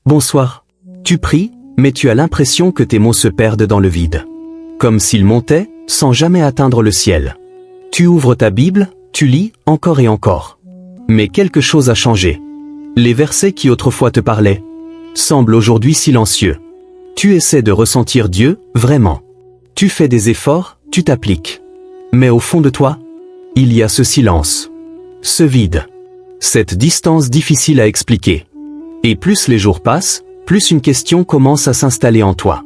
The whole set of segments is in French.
Bonsoir. Tu pries, mais tu as l'impression que tes mots se perdent dans le vide. Comme s'ils montaient, sans jamais atteindre le ciel. Tu ouvres ta Bible, tu lis, encore et encore. Mais quelque chose a changé. Les versets qui autrefois te parlaient semblent aujourd'hui silencieux. Tu essaies de ressentir Dieu, vraiment. Tu fais des efforts, tu t'appliques. Mais au fond de toi, il y a ce silence. Ce vide. Cette distance difficile à expliquer. Et plus les jours passent, plus une question commence à s'installer en toi.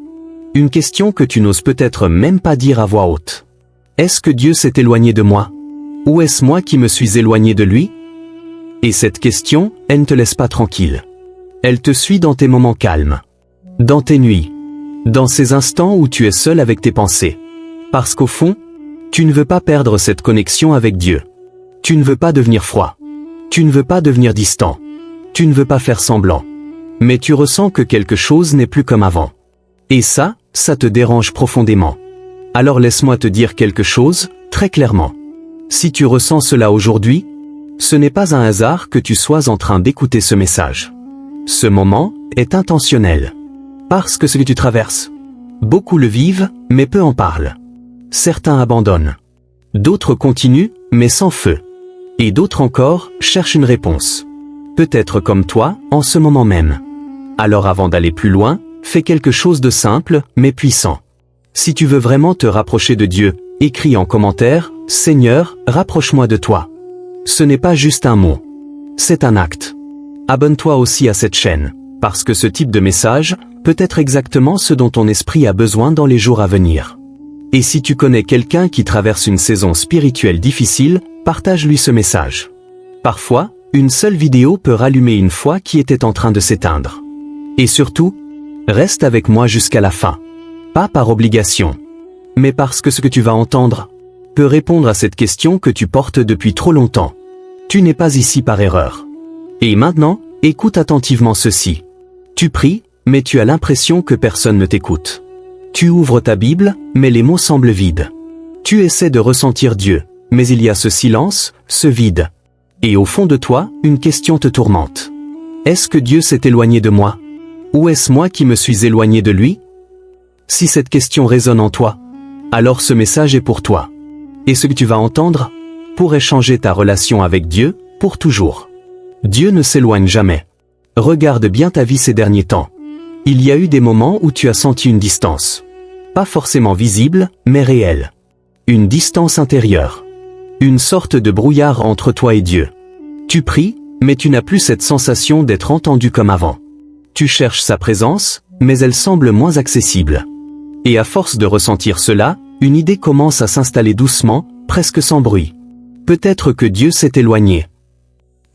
Une question que tu n'oses peut-être même pas dire à voix haute. Est-ce que Dieu s'est éloigné de moi? Ou est-ce moi qui me suis éloigné de lui? Et cette question, elle ne te laisse pas tranquille. Elle te suit dans tes moments calmes. Dans tes nuits. Dans ces instants où tu es seul avec tes pensées. Parce qu'au fond, tu ne veux pas perdre cette connexion avec Dieu. Tu ne veux pas devenir froid. Tu ne veux pas devenir distant. Tu ne veux pas faire semblant. Mais tu ressens que quelque chose n'est plus comme avant. Et ça te dérange profondément. Alors laisse-moi te dire quelque chose, très clairement. Si tu ressens cela aujourd'hui, ce n'est pas un hasard que tu sois en train d'écouter ce message. Ce moment est intentionnel. Parce que ce que tu traverses, beaucoup le vivent, mais peu en parlent. Certains abandonnent. D'autres continuent, mais sans feu. Et d'autres encore cherchent une réponse. Peut-être comme toi, en ce moment même. Alors avant d'aller plus loin, fais quelque chose de simple, mais puissant. Si tu veux vraiment te rapprocher de Dieu, écris en commentaire, « Seigneur, rapproche-moi de toi ». Ce n'est pas juste un mot. C'est un acte. Abonne-toi aussi à cette chaîne, parce que ce type de message peut être exactement ce dont ton esprit a besoin dans les jours à venir. Et si tu connais quelqu'un qui traverse une saison spirituelle difficile, partage-lui ce message. Parfois, une seule vidéo peut rallumer une foi qui était en train de s'éteindre. Et surtout, reste avec moi jusqu'à la fin. Pas par obligation, mais parce que ce que tu vas entendre peut répondre à cette question que tu portes depuis trop longtemps. Tu n'es pas ici par erreur. Et maintenant, écoute attentivement ceci. Tu pries, mais tu as l'impression que personne ne t'écoute. Tu ouvres ta Bible, mais les mots semblent vides. Tu essaies de ressentir Dieu, mais il y a ce silence, ce vide. Et au fond de toi, une question te tourmente. Est-ce que Dieu s'est éloigné de moi? Ou est-ce moi qui me suis éloigné de lui? Si cette question résonne en toi, alors ce message est pour toi. Et ce que tu vas entendre pourrait changer ta relation avec Dieu pour toujours. Dieu ne s'éloigne jamais. Regarde bien ta vie ces derniers temps. Il y a eu des moments où tu as senti une distance. Pas forcément visible, mais réelle. Une distance intérieure. Une sorte de brouillard entre toi et Dieu. Tu pries, mais tu n'as plus cette sensation d'être entendu comme avant. Tu cherches sa présence, mais elle semble moins accessible. Et à force de ressentir cela, une idée commence à s'installer doucement, presque sans bruit. Peut-être que Dieu s'est éloigné.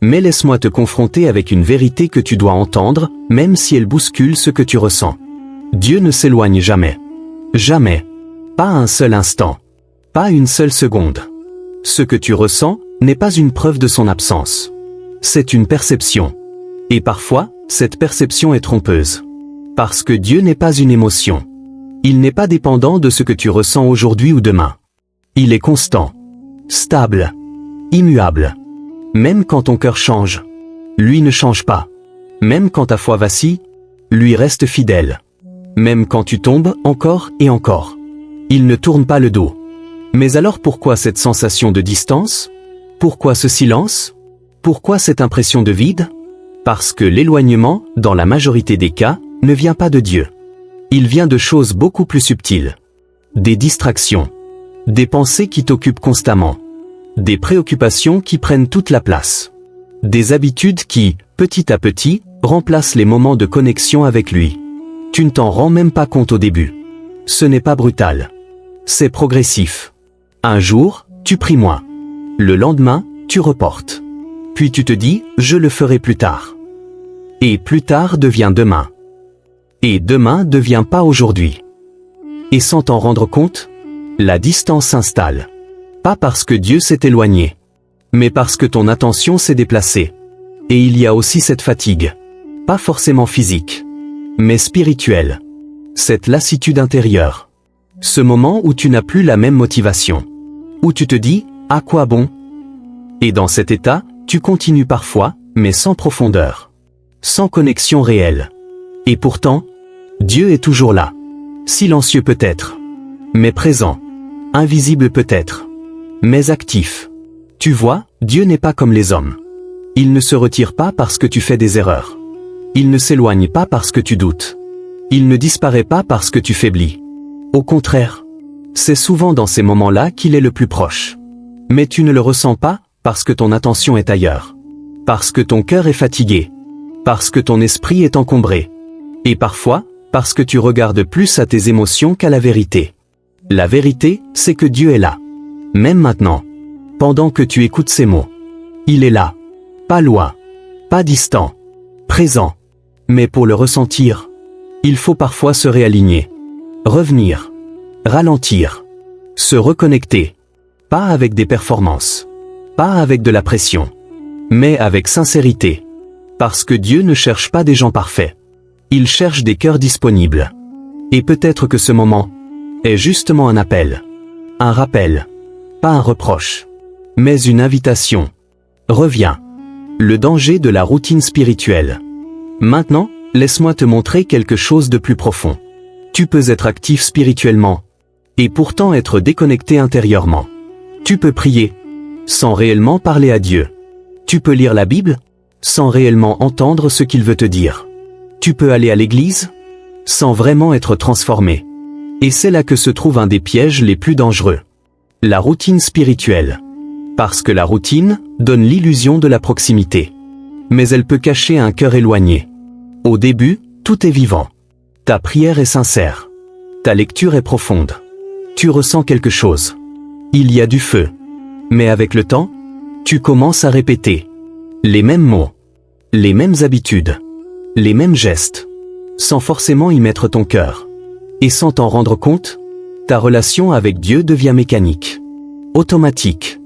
Mais laisse-moi te confronter avec une vérité que tu dois entendre, même si elle bouscule ce que tu ressens. Dieu ne s'éloigne jamais. Jamais. Pas un seul instant. Pas une seule seconde. Ce que tu ressens n'est pas une preuve de son absence. C'est une perception. Et parfois, cette perception est trompeuse. Parce que Dieu n'est pas une émotion. Il n'est pas dépendant de ce que tu ressens aujourd'hui ou demain. Il est constant. Stable. Immuable. Même quand ton cœur change, lui ne change pas. Même quand ta foi vacille, lui reste fidèle. Même quand tu tombes encore et encore, il ne tourne pas le dos. Mais alors pourquoi cette sensation de distance? Pourquoi ce silence? Pourquoi cette impression de vide? Parce que l'éloignement, dans la majorité des cas, ne vient pas de Dieu. Il vient de choses beaucoup plus subtiles. Des distractions. Des pensées qui t'occupent constamment. Des préoccupations qui prennent toute la place. Des habitudes qui, petit à petit, remplacent les moments de connexion avec lui. Tu ne t'en rends même pas compte au début. Ce n'est pas brutal. C'est progressif. Un jour, tu pries moins. Le lendemain, tu reportes. Puis tu te dis, je le ferai plus tard. Et plus tard devient demain. Et demain devient pas aujourd'hui. Et sans t'en rendre compte, la distance s'installe. Pas parce que Dieu s'est éloigné, mais parce que ton attention s'est déplacée. Et il y a aussi cette fatigue. Pas forcément physique, mais spirituelle. Cette lassitude intérieure. Ce moment où tu n'as plus la même motivation. Où tu te dis, à quoi bon? Et dans cet état, tu continues parfois, mais sans profondeur. Sans connexion réelle. Et pourtant, Dieu est toujours là. Silencieux peut-être, mais présent. Invisible peut-être, mais actif. Tu vois, Dieu n'est pas comme les hommes. Il ne se retire pas parce que tu fais des erreurs. Il ne s'éloigne pas parce que tu doutes. Il ne disparaît pas parce que tu faiblis. Au contraire, c'est souvent dans ces moments-là qu'il est le plus proche. Mais tu ne le ressens pas parce que ton attention est ailleurs. Parce que ton cœur est fatigué. Parce que ton esprit est encombré. Et parfois, parce que tu regardes plus à tes émotions qu'à la vérité. La vérité, c'est que Dieu est là. Même maintenant. Pendant que tu écoutes ces mots. Il est là. Pas loin. Pas distant. Présent. Mais pour le ressentir, il faut parfois se réaligner. Revenir. Ralentir. Se reconnecter. Pas avec des performances. Pas avec de la pression. Mais avec sincérité. Parce que Dieu ne cherche pas des gens parfaits. Il cherche des cœurs disponibles. Et peut-être que ce moment est justement un appel. Un rappel. Pas un reproche. Mais une invitation. Reviens. Le danger de la routine spirituelle. Maintenant, laisse-moi te montrer quelque chose de plus profond. Tu peux être actif spirituellement. Et pourtant être déconnecté intérieurement. Tu peux prier. Sans réellement parler à Dieu. Tu peux lire la Bible. Sans réellement entendre ce qu'il veut te dire. Tu peux aller à l'église. Sans vraiment être transformé. Et c'est là que se trouve un des pièges les plus dangereux. La routine spirituelle. Parce que la routine donne l'illusion de la proximité. Mais elle peut cacher un cœur éloigné. Au début, tout est vivant. Ta prière est sincère. Ta lecture est profonde. Tu ressens quelque chose. Il y a du feu. Mais avec le temps, tu commences à répéter les mêmes mots, les mêmes habitudes, les mêmes gestes, sans forcément y mettre ton cœur. Et sans t'en rendre compte, ta relation avec Dieu devient mécanique, automatique,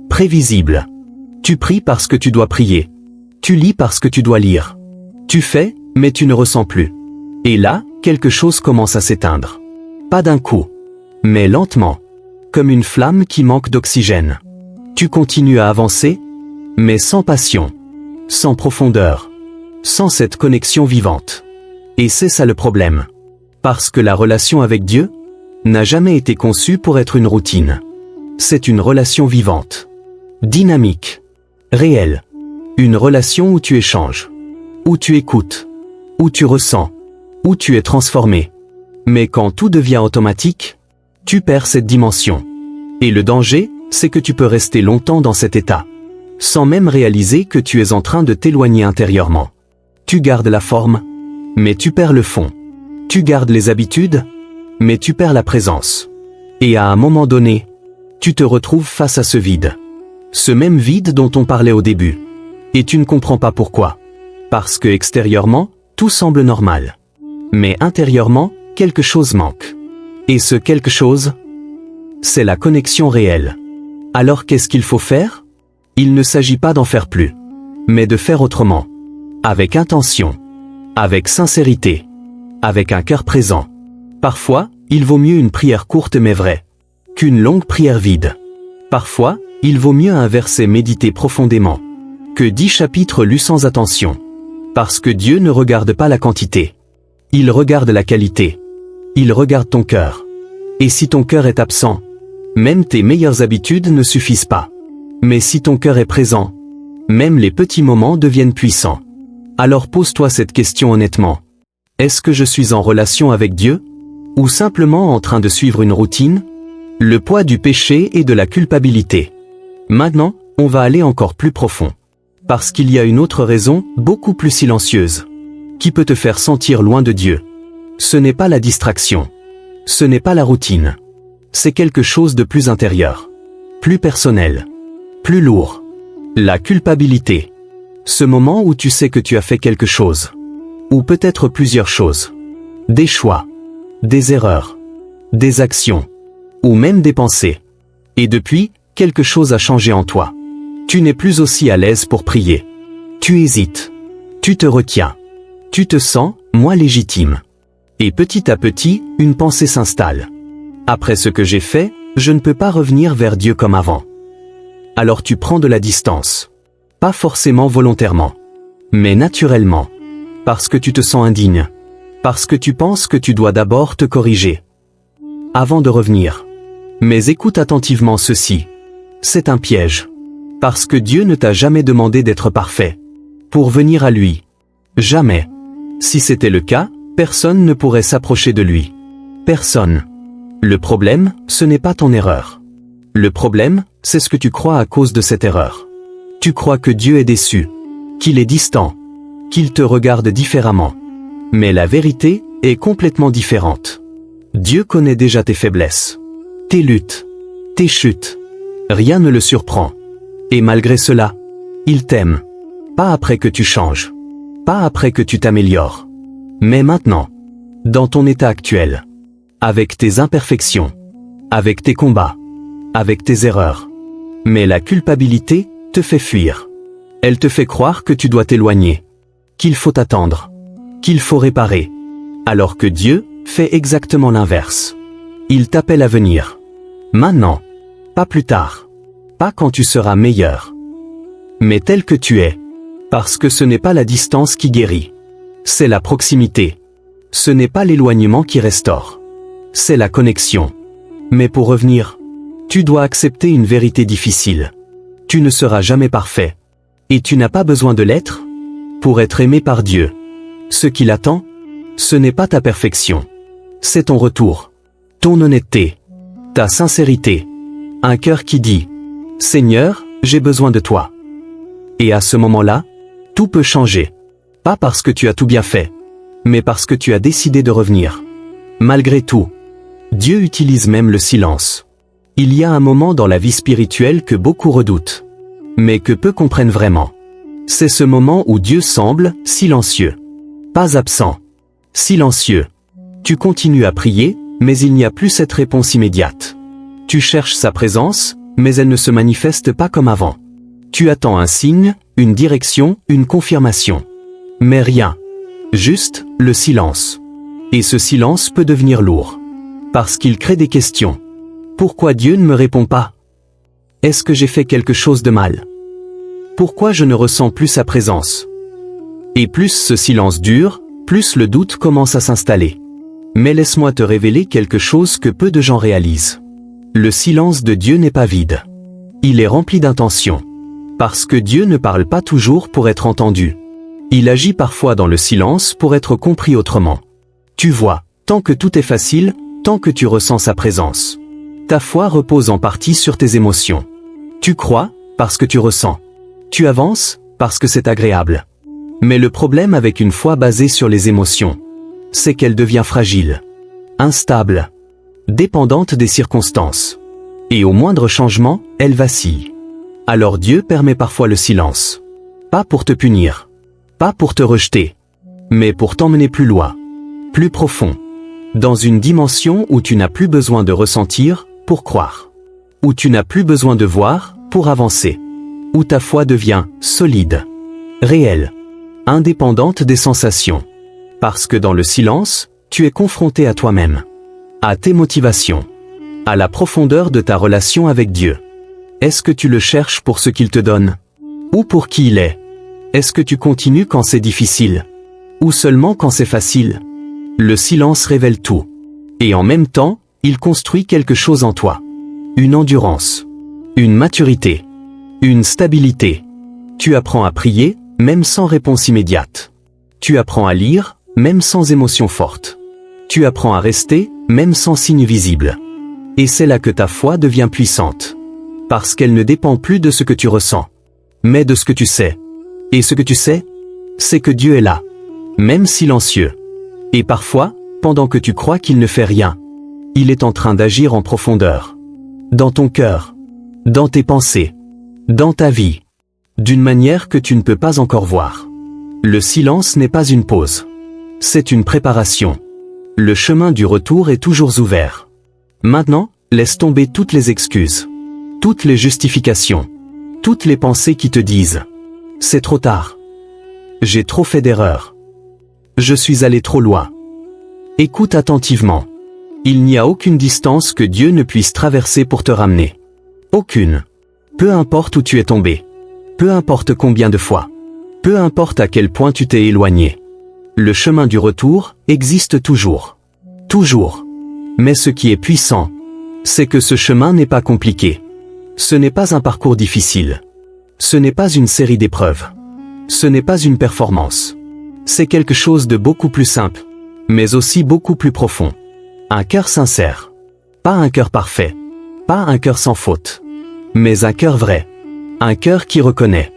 prévisible. Tu pries parce que tu dois prier. Tu lis parce que tu dois lire. Tu fais, mais tu ne ressens plus. Et là, quelque chose commence à s'éteindre. Pas d'un coup, mais lentement, comme une flamme qui manque d'oxygène. Tu continues à avancer, mais sans passion, sans profondeur, sans cette connexion vivante. Et c'est ça le problème. Parce que la relation avec Dieu n'a jamais été conçue pour être une routine. C'est une relation vivante, dynamique, réelle. Une relation où tu échanges, où tu écoutes, où tu ressens, où tu es transformé. Mais quand tout devient automatique, tu perds cette dimension. Et le danger, c'est que tu peux rester longtemps dans cet état, sans même réaliser que tu es en train de t'éloigner intérieurement. Tu gardes la forme, mais tu perds le fond. Tu gardes les habitudes, mais tu perds la présence. Et à un moment donné, tu te retrouves face à ce vide. Ce même vide dont on parlait au début. Et tu ne comprends pas pourquoi. Parce que extérieurement, tout semble normal. Mais intérieurement, quelque chose manque. Et ce quelque chose, c'est la connexion réelle. Alors qu'est-ce qu'il faut faire? Il ne s'agit pas d'en faire plus, mais de faire autrement. Avec intention. Avec sincérité. Avec un cœur présent. Parfois, il vaut mieux une prière courte mais vraie, qu'une longue prière vide. Parfois, il vaut mieux un verset médité profondément, que 10 chapitres lus sans attention. Parce que Dieu ne regarde pas la quantité. Il regarde la qualité. Il regarde ton cœur. Et si ton cœur est absent, même tes meilleures habitudes ne suffisent pas. Mais si ton cœur est présent, même les petits moments deviennent puissants. Alors pose-toi cette question honnêtement. Est-ce que je suis en relation avec Dieu? Ou simplement en train de suivre une routine? Le poids du péché et de la culpabilité. Maintenant, on va aller encore plus profond. Parce qu'il y a une autre raison, beaucoup plus silencieuse, qui peut te faire sentir loin de Dieu. Ce n'est pas la distraction. Ce n'est pas la routine. C'est quelque chose de plus intérieur. Plus personnel. Plus lourd. La culpabilité. Ce moment où tu sais que tu as fait quelque chose. Ou peut-être plusieurs choses. Des choix. Des erreurs. Des actions. Ou même des pensées. Et depuis, quelque chose a changé en toi. Tu n'es plus aussi à l'aise pour prier. Tu hésites. Tu te retiens. Tu te sens moins légitime. Et petit à petit, une pensée s'installe. Après ce que j'ai fait, je ne peux pas revenir vers Dieu comme avant. Alors tu prends de la distance. Pas forcément volontairement. Mais naturellement. Parce que tu te sens indigne. Parce que tu penses que tu dois d'abord te corriger avant de revenir. Mais écoute attentivement ceci. C'est un piège. Parce que Dieu ne t'a jamais demandé d'être parfait pour venir à lui. Jamais. Si c'était le cas, personne ne pourrait s'approcher de lui. Personne. Le problème, ce n'est pas ton erreur. Le problème, c'est ce que tu crois à cause de cette erreur. Tu crois que Dieu est déçu, qu'il est distant, qu'il te regarde différemment. Mais la vérité est complètement différente. Dieu connaît déjà tes faiblesses, tes luttes, tes chutes. Rien ne le surprend. Et malgré cela, il t'aime. Pas après que tu changes. Pas après que tu t'améliores. Mais maintenant. Dans ton état actuel. Avec tes imperfections. Avec tes combats. Avec tes erreurs. Mais la culpabilité te fait fuir. Elle te fait croire que tu dois t'éloigner. Qu'il faut attendre. Qu'il faut réparer. Alors que Dieu fait exactement l'inverse. Il t'appelle à venir. Maintenant. Pas plus tard. Pas quand tu seras meilleur. Mais tel que tu es. Parce que ce n'est pas la distance qui guérit. C'est la proximité. Ce n'est pas l'éloignement qui restaure. C'est la connexion. Mais pour revenir, tu dois accepter une vérité difficile. Tu ne seras jamais parfait. Et tu n'as pas besoin de l'être pour être aimé par Dieu. Ce qu'il attend, ce n'est pas ta perfection. C'est ton retour. Ton honnêteté. Ta sincérité. Un cœur qui dit « Seigneur, j'ai besoin de toi ». Et à ce moment-là, tout peut changer. Pas parce que tu as tout bien fait, mais parce que tu as décidé de revenir. Malgré tout, Dieu utilise même le silence. Il y a un moment dans la vie spirituelle que beaucoup redoutent, mais que peu comprennent vraiment. C'est ce moment où Dieu semble silencieux. Pas absent. Silencieux. Tu continues à prier, mais il n'y a plus cette réponse immédiate. Tu cherches sa présence, mais elle ne se manifeste pas comme avant. Tu attends un signe, une direction, une confirmation. Mais rien. Juste, le silence. Et ce silence peut devenir lourd. Parce qu'il crée des questions. Pourquoi Dieu ne me répond pas? Est-ce que j'ai fait quelque chose de mal? Pourquoi je ne ressens plus sa présence? Et plus ce silence dure, plus le doute commence à s'installer. Mais laisse-moi te révéler quelque chose que peu de gens réalisent. Le silence de Dieu n'est pas vide. Il est rempli d'intention. Parce que Dieu ne parle pas toujours pour être entendu. Il agit parfois dans le silence pour être compris autrement. Tu vois, tant que tout est facile, tant que tu ressens sa présence. Ta foi repose en partie sur tes émotions. Tu crois, parce que tu ressens. Tu avances, parce que c'est agréable. Mais le problème avec une foi basée sur les émotions, c'est qu'elle devient fragile, instable, dépendante des circonstances. Et au moindre changement, elle vacille. Alors Dieu permet parfois le silence. Pas pour te punir, pas pour te rejeter, mais pour t'emmener plus loin, plus profond, dans une dimension où tu n'as plus besoin de ressentir pour croire, où tu n'as plus besoin de voir pour avancer, où ta foi devient solide, réelle, indépendante des sensations. Parce que dans le silence, tu es confronté à toi-même, à tes motivations, à la profondeur de ta relation avec Dieu. Est-ce que tu le cherches pour ce qu'il te donne? Ou pour qui il est? Est-ce que tu continues quand c'est difficile? Ou seulement quand c'est facile? Le silence révèle tout. Et en même temps, il construit quelque chose en toi. Une endurance. Une maturité. Une stabilité. Tu apprends à prier, même sans réponse immédiate. Tu apprends à lire, même sans émotion forte. Tu apprends à rester, même sans signe visible. Et c'est là que ta foi devient puissante. Parce qu'elle ne dépend plus de ce que tu ressens, mais de ce que tu sais. Et ce que tu sais, c'est que Dieu est là, même silencieux. Et parfois, pendant que tu crois qu'il ne fait rien, il est en train d'agir en profondeur. Dans ton cœur, dans tes pensées, dans ta vie, d'une manière que tu ne peux pas encore voir. Le silence n'est pas une pause. C'est une préparation. Le chemin du retour est toujours ouvert. Maintenant, laisse tomber toutes les excuses. Toutes les justifications, toutes les pensées qui te disent « C'est trop tard. J'ai trop fait d'erreurs. Je suis allé trop loin. » Écoute attentivement. Il n'y a aucune distance que Dieu ne puisse traverser pour te ramener. Aucune. Peu importe où tu es tombé. Peu importe combien de fois. Peu importe à quel point tu t'es éloigné. Le chemin du retour existe toujours. Toujours. Mais ce qui est puissant, c'est que ce chemin n'est pas compliqué. Ce n'est pas un parcours difficile. Ce n'est pas une série d'épreuves. Ce n'est pas une performance. C'est quelque chose de beaucoup plus simple, mais aussi beaucoup plus profond. Un cœur sincère. Pas un cœur parfait. Pas un cœur sans faute. Mais un cœur vrai. Un cœur qui reconnaît.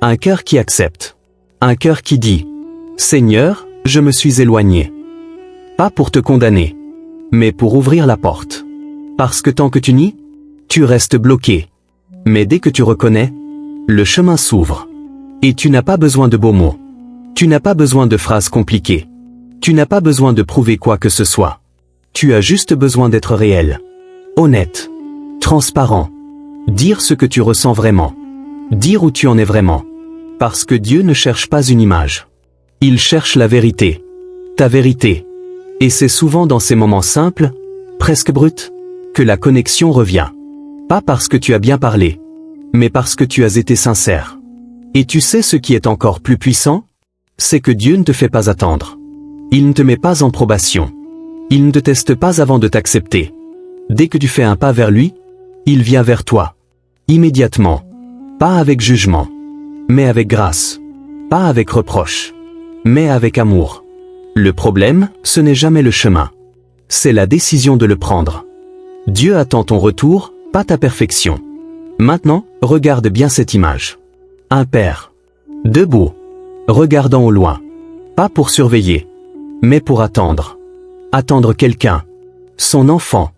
Un cœur qui accepte. Un cœur qui dit « Seigneur, je me suis éloigné. » Pas pour te condamner, mais pour ouvrir la porte. Parce que tant que tu nies, tu restes bloqué. Mais dès que tu reconnais, le chemin s'ouvre. Et tu n'as pas besoin de beaux mots. Tu n'as pas besoin de phrases compliquées. Tu n'as pas besoin de prouver quoi que ce soit. Tu as juste besoin d'être réel. Honnête. Transparent. Dire ce que tu ressens vraiment. Dire où tu en es vraiment. Parce que Dieu ne cherche pas une image. Il cherche la vérité. Ta vérité. Et c'est souvent dans ces moments simples, presque bruts, que la connexion revient. Pas parce que tu as bien parlé, mais parce que tu as été sincère. Et tu sais ce qui est encore plus puissant? C'est que Dieu ne te fait pas attendre. Il ne te met pas en probation. Il ne te teste pas avant de t'accepter. Dès que tu fais un pas vers lui, il vient vers toi. Immédiatement. Pas avec jugement, mais avec grâce. Pas avec reproche, mais avec amour. Le problème, ce n'est jamais le chemin. C'est la décision de le prendre. Dieu attend ton retour, pas ta perfection. Maintenant, regarde bien cette image. Un père. Debout. Regardant au loin. Pas pour surveiller, mais pour attendre. Attendre quelqu'un. Son enfant.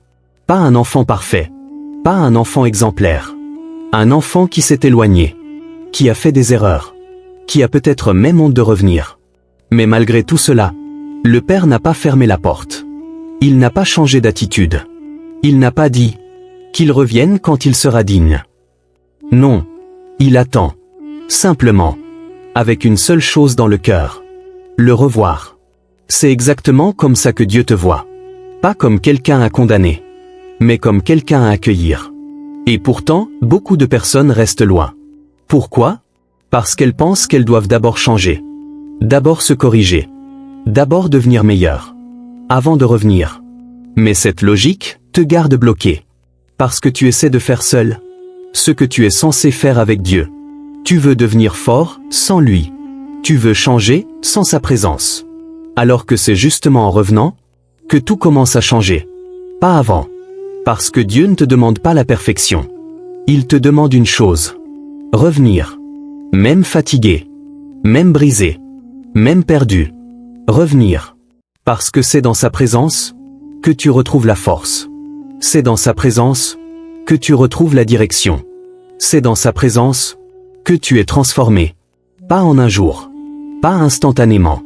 Pas un enfant parfait. Pas un enfant exemplaire. Un enfant qui s'est éloigné. Qui a fait des erreurs. Qui a peut-être même honte de revenir. Mais malgré tout cela, le père n'a pas fermé la porte. Il n'a pas changé d'attitude. Il n'a pas dit qu'il revienne quand il sera digne. Non. Il attend. Simplement. Avec une seule chose dans le cœur. Le revoir. C'est exactement comme ça que Dieu te voit. Pas comme quelqu'un à condamner, mais comme quelqu'un à accueillir. Et pourtant, beaucoup de personnes restent loin. Pourquoi? Parce qu'elles pensent qu'elles doivent d'abord changer. D'abord se corriger. D'abord devenir meilleures. Avant de revenir. Mais cette logique te garde bloqué. Parce que tu essaies de faire seul ce que tu es censé faire avec Dieu. Tu veux devenir fort sans lui. Tu veux changer sans sa présence. Alors que c'est justement en revenant que tout commence à changer. Pas avant. Parce que Dieu ne te demande pas la perfection. Il te demande une chose. Revenir. Même fatigué. Même brisé. Même perdu. Revenir. Parce que c'est dans sa présence que tu retrouves la force. C'est dans sa présence que tu retrouves la direction. C'est dans sa présence que tu es transformé. Pas en un jour. Pas instantanément.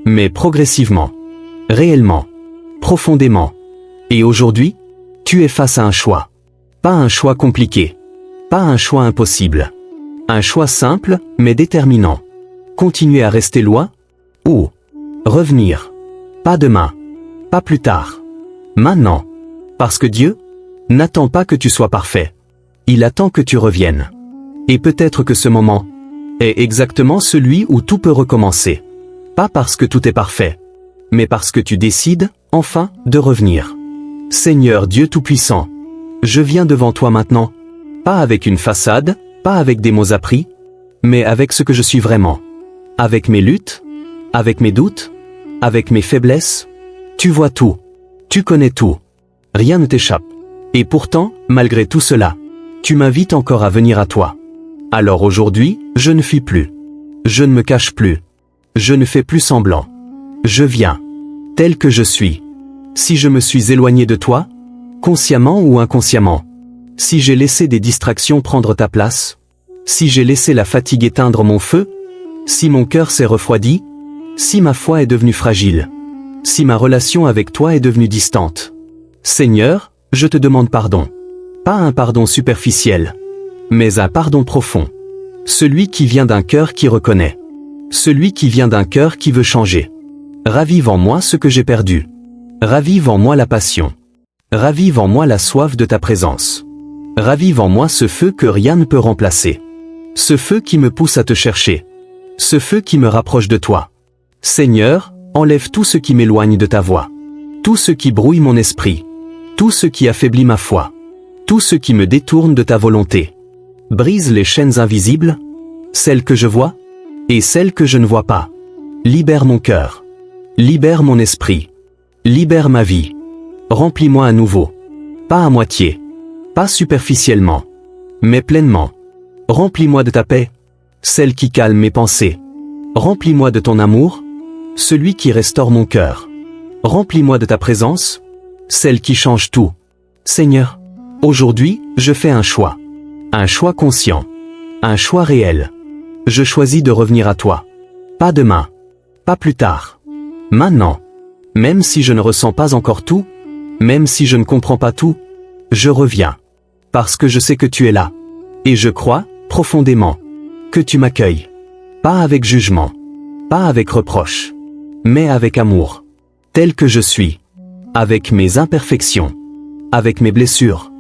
Mais progressivement. Réellement. Profondément. Et aujourd'hui, tu es face à un choix. Pas un choix compliqué. Pas un choix impossible. Un choix simple, mais déterminant. Continuer à rester loin, ou revenir. Pas demain. Pas plus tard. Maintenant. Parce que Dieu n'attend pas que tu sois parfait. Il attend que tu reviennes. Et peut-être que ce moment est exactement celui où tout peut recommencer. Pas parce que tout est parfait, mais parce que tu décides, enfin, de revenir. Seigneur Dieu Tout-Puissant, je viens devant toi maintenant, pas avec une façade, pas avec des mots appris, mais avec ce que je suis vraiment. Avec mes luttes, avec mes doutes, avec mes faiblesses. Tu vois tout. Tu connais tout. Rien ne t'échappe. Et pourtant, malgré tout cela, tu m'invites encore à venir à toi. Alors aujourd'hui, je ne fuis plus. Je ne me cache plus. Je ne fais plus semblant. Je viens, tel que je suis. Si je me suis éloigné de toi, consciemment ou inconsciemment, si j'ai laissé des distractions prendre ta place, si j'ai laissé la fatigue éteindre mon feu, si mon cœur s'est refroidi, si ma foi est devenue fragile, si ma relation avec toi est devenue distante. Seigneur, je te demande pardon. Pas un pardon superficiel, mais un pardon profond. Celui qui vient d'un cœur qui reconnaît. Celui qui vient d'un cœur qui veut changer. Ravive en moi ce que j'ai perdu. Ravive en moi la passion. Ravive en moi la soif de ta présence. Ravive en moi ce feu que rien ne peut remplacer. Ce feu qui me pousse à te chercher. Ce feu qui me rapproche de toi. Seigneur, enlève tout ce qui m'éloigne de ta voix. Tout ce qui brouille mon esprit. Tout ce qui affaiblit ma foi. Tout ce qui me détourne de ta volonté. Brise les chaînes invisibles, celles que je vois, et celles que je ne vois pas. Libère mon cœur. Libère mon esprit. Libère ma vie. Remplis-moi à nouveau. Pas à moitié. Pas superficiellement. Mais pleinement. Remplis-moi de ta paix, celle qui calme mes pensées. Remplis-moi de ton amour, celui qui restaure mon cœur. Remplis-moi de ta présence, celle qui change tout. Seigneur, aujourd'hui, je fais un choix. Un choix conscient. Un choix réel. Je choisis de revenir à toi. Pas demain. Pas plus tard. Maintenant. Même si je ne ressens pas encore tout, même si je ne comprends pas tout, je reviens. Parce que je sais que tu es là. Et je crois, profondément, que tu m'accueilles. Pas avec jugement. Pas avec reproche. Mais avec amour. Tel que je suis. Avec mes imperfections. Avec mes blessures.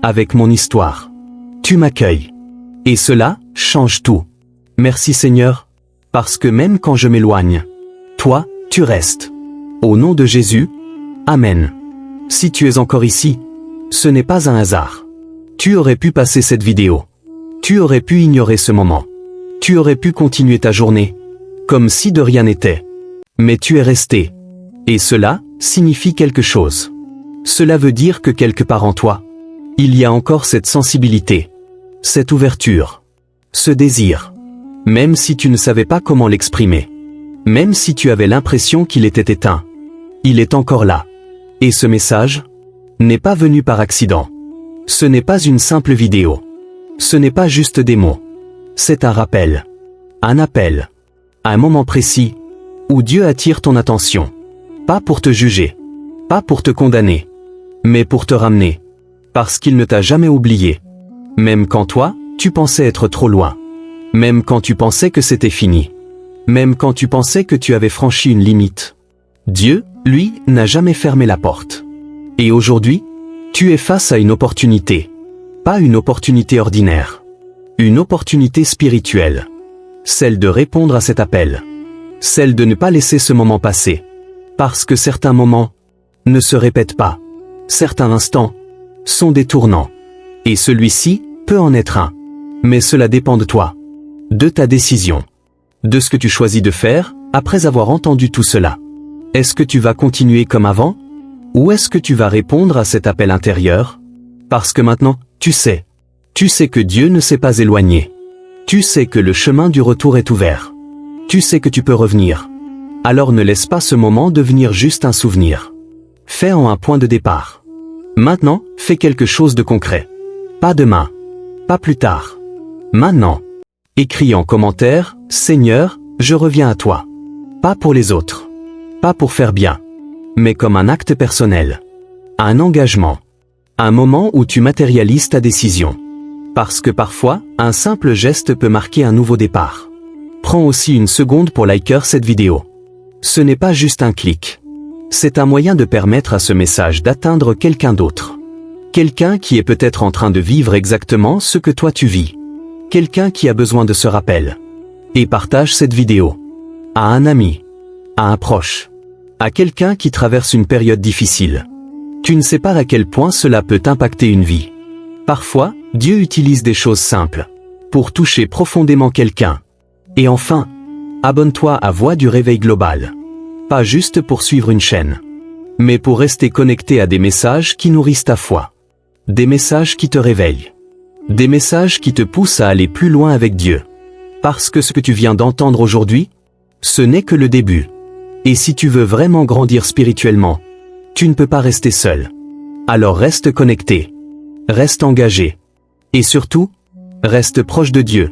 Avec mon histoire. Tu m'accueilles. Et cela change tout. Merci Seigneur, parce que même quand je m'éloigne, toi, tu restes. Au nom de Jésus, Amen. Si tu es encore ici, ce n'est pas un hasard. Tu aurais pu passer cette vidéo. Tu aurais pu ignorer ce moment. Tu aurais pu continuer ta journée, comme si de rien n'était. Mais tu es resté. Et cela signifie quelque chose. Cela veut dire que quelque part en toi, il y a encore cette sensibilité, cette ouverture, ce désir. Même si tu ne savais pas comment l'exprimer. Même si tu avais l'impression qu'il était éteint. Il est encore là. Et ce message n'est pas venu par accident. Ce n'est pas une simple vidéo. Ce n'est pas juste des mots. C'est un rappel. Un appel. Un moment précis où Dieu attire ton attention. Pas pour te juger. Pas pour te condamner. Mais pour te ramener. Parce qu'il ne t'a jamais oublié. Même quand toi, tu pensais être trop loin. Même quand tu pensais que c'était fini. Même quand tu pensais que tu avais franchi une limite. Dieu, lui, n'a jamais fermé la porte. Et aujourd'hui, tu es face à une opportunité. Pas une opportunité ordinaire. Une opportunité spirituelle. Celle de répondre à cet appel. Celle de ne pas laisser ce moment passer. Parce que certains moments ne se répètent pas. Certains instants sont détournants. Et celui-ci peut en être un. Mais cela dépend de toi. De ta décision. De ce que tu choisis de faire après avoir entendu tout cela. Est-ce que tu vas continuer comme avant? Ou est-ce que tu vas répondre à cet appel intérieur? Parce que maintenant, tu sais. Tu sais que Dieu ne s'est pas éloigné. Tu sais que le chemin du retour est ouvert. Tu sais que tu peux revenir. Alors ne laisse pas ce moment devenir juste un souvenir. Fais-en un point de départ. Maintenant, fais quelque chose de concret. Pas demain. Pas plus tard. Maintenant. Écris en commentaire, Seigneur, je reviens à toi. Pas pour les autres. Pas pour faire bien. Mais comme un acte personnel. Un engagement. Un moment où tu matérialises ta décision. Parce que parfois, un simple geste peut marquer un nouveau départ. Prends aussi une seconde pour liker cette vidéo. Ce n'est pas juste un clic. C'est un moyen de permettre à ce message d'atteindre quelqu'un d'autre. Quelqu'un qui est peut-être en train de vivre exactement ce que toi tu vis. Quelqu'un qui a besoin de ce rappel. Et partage cette vidéo. À un ami. À un proche. À quelqu'un qui traverse une période difficile. Tu ne sais pas à quel point cela peut impacter une vie. Parfois, Dieu utilise des choses simples. Pour toucher profondément quelqu'un. Et enfin, abonne-toi à Voix du Réveil Global. Pas juste pour suivre une chaîne. Mais pour rester connecté à des messages qui nourrissent ta foi. Des messages qui te réveillent. Des messages qui te poussent à aller plus loin avec Dieu. Parce que ce que tu viens d'entendre aujourd'hui, ce n'est que le début. Et si tu veux vraiment grandir spirituellement, tu ne peux pas rester seul. Alors reste connecté. Reste engagé. Et surtout, reste proche de Dieu.